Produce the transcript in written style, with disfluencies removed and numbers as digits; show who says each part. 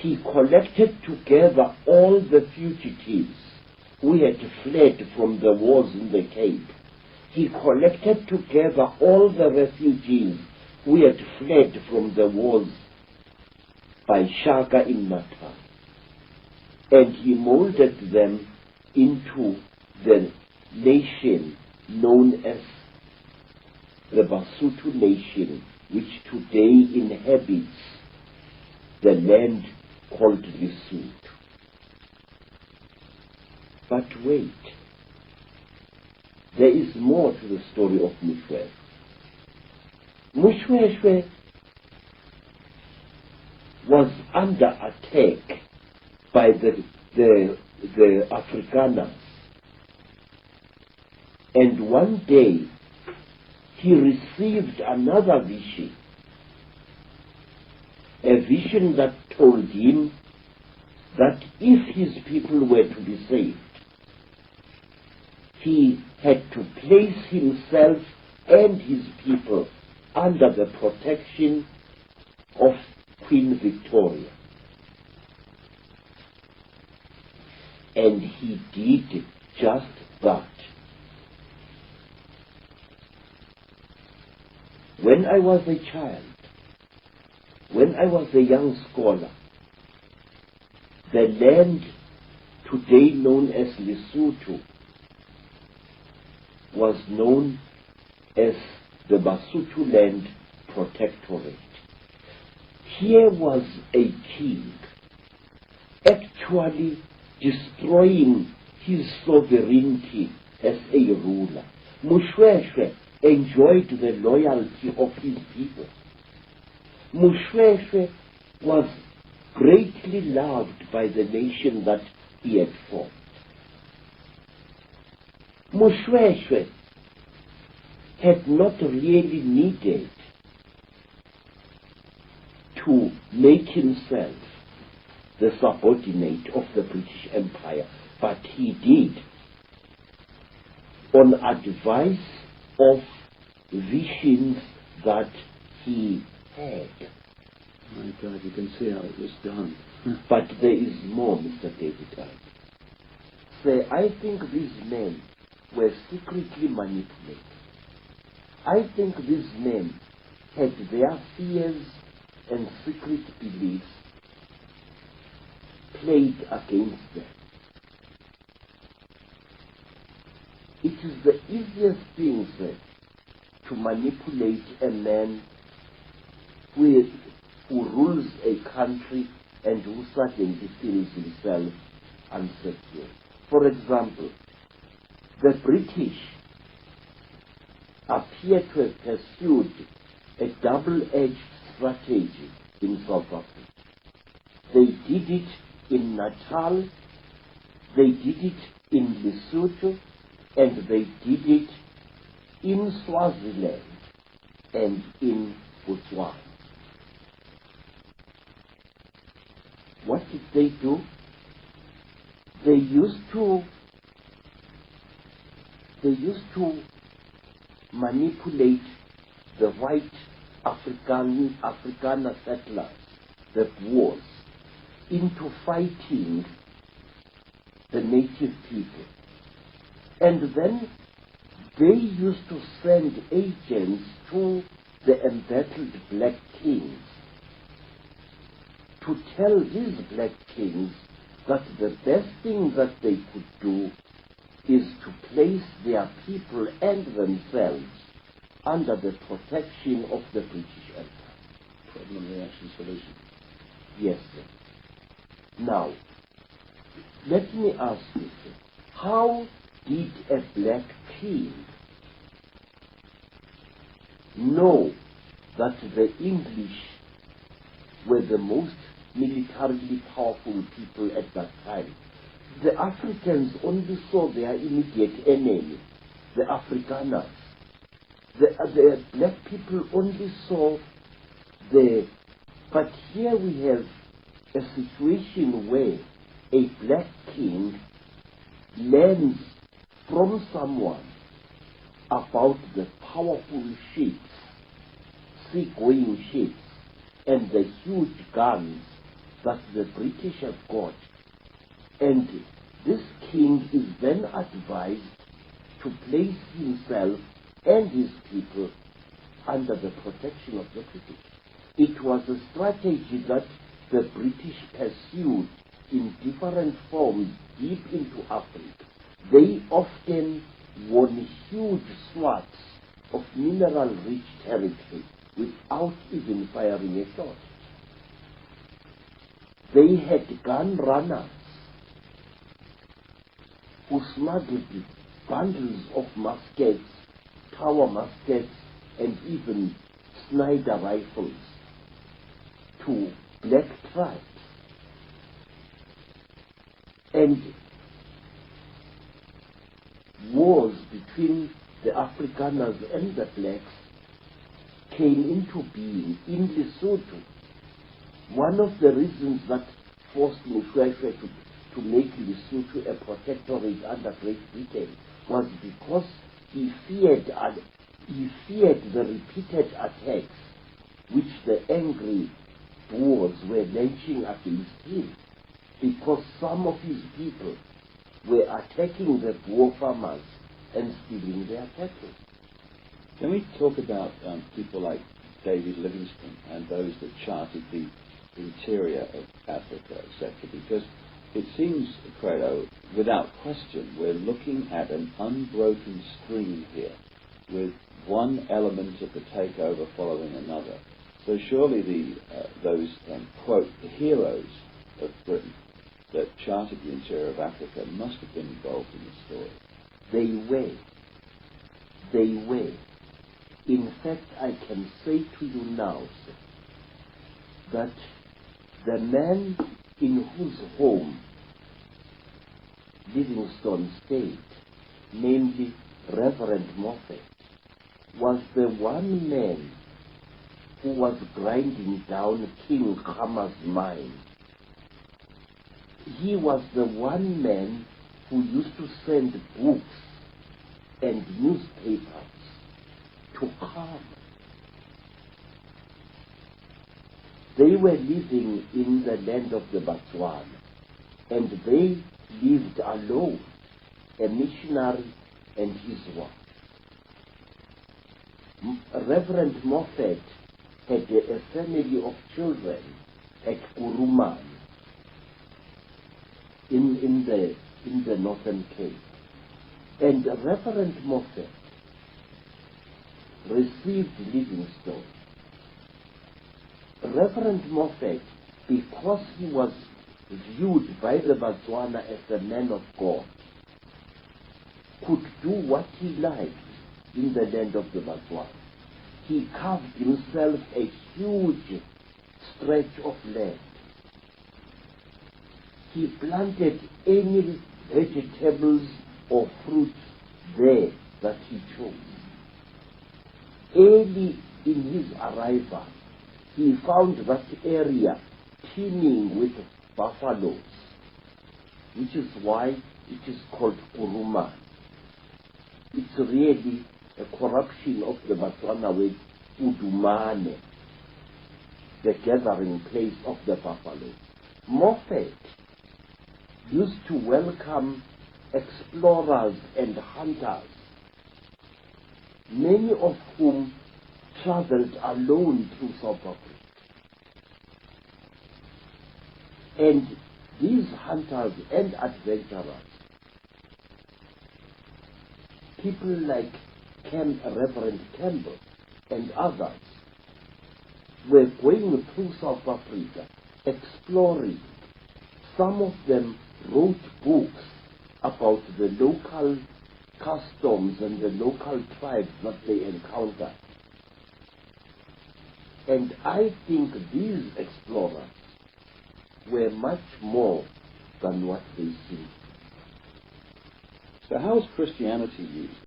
Speaker 1: he collected together all the fugitives who had fled from the wars in the Cape. He collected together all the refugees who had fled from the wars by Shaka in Natal. And he molded them into the nation known as the Basotho nation, which today inhabits the land called Lesotho. But wait, there is more to the story of Mutwa. Mutwa was under attack by the Afrikaners. And one day he received another vision, a vision that told him that if his people were to be saved, he had to place himself and his people under the protection of Queen Victoria. And he did just that. When I was a child, when I was a young scholar, the land today known as Lesotho was known as the Basotho Land Protectorate. Here was a king actually destroying his sovereignty as a ruler. Mutwa enjoyed the loyalty of his people. Mutwa was greatly loved by the nation that he had formed. Mutwa had not really needed to make himself the subordinate of the British Empire, but he did, on advice of visions that he had.
Speaker 2: My God, you can see how it was done.
Speaker 1: But there is more, Mr. David. Say, I think these men were secretly manipulated. I think these men had their fears and secret beliefs played against them. It is the easiest thing, sir, to manipulate a man who rules a country and who suddenly feels himself unsecure. For example, the British appear to have pursued a double-edged strategy in South Africa. They did it in Natal, they did it in Lesotho, and they did it in Swaziland and in Botswana. What did they do? They used to manipulate the white Afrikaner settlers, the Boers, into fighting the native people. And then they used to send agents to the embattled black kings to tell these black kings that the best thing that they could do is to place their people and themselves under the protection of the British Empire.
Speaker 2: Problem, reaction, solution.
Speaker 1: Yes, sir. Now, let me ask you, sir, how did a black king know that the English were the most militarily powerful people at that time? The Africans only saw their immediate enemy, the Afrikaners. The black people only saw but here we have a situation where a black king learns from someone about the powerful ships, sea-going ships, and the huge guns that the British have got. And this king is then advised to place himself and his people under the protection of the British. It was a strategy that the British pursued in different forms deep into Africa. They often won huge swaths of mineral-rich territory without even firing a shot. They had gun runners who smuggled bundles of muskets, tower muskets, and even Sniper rifles to black tribes. And wars between the Afrikaners and the blacks came into being in Lesotho. One of the reasons that forced Mutwa to make Lesotho a protectorate under Great Britain was because he feared the repeated attacks which the angry Boers were launching against him, because some of his people were attacking the Boer farmers and stealing their cattle.
Speaker 2: Can we talk about people like David Livingstone and those that charted the interior of Africa, etc.? Because it seems, Credo, without question, we're looking at an unbroken stream here, with one element of the takeover following another. So surely those, quote, heroes of Britain that charted the interior of Africa must have been involved in the story.
Speaker 1: They were. In fact, I can say to you now, sir, that the man in whose home Livingstone stayed, namely Reverend Moffat, was the one man who was grinding down King Khama's mind. He was the one man who used to send books and newspapers to Khama. They were living in the land of the Botswana, and they lived alone, a missionary and his wife. Reverend Moffat had a family of children at Kuruman in the Northern Cape. And Reverend Moffat received Livingstone. Reverend Moffat, because he was viewed by the Botswana as a man of God, could do what he liked in the land of the Mutwa. He carved himself a huge stretch of land. He planted any vegetables or fruits there that he chose. Early in his arrival, he found that area teeming with buffaloes, which is why it is called Kuruman. It's really a corruption of the Botswana word Udumane, the gathering place of the buffalo. Moffat used to welcome explorers and hunters, many of whom traveled alone through South Africa. And these hunters and adventurers, people like Reverend Campbell and others, were going through South Africa, exploring. Some of them wrote books about the local customs and the local tribes that they encountered. And I think these explorers were much more than what they seemed.
Speaker 2: So how is Christianity used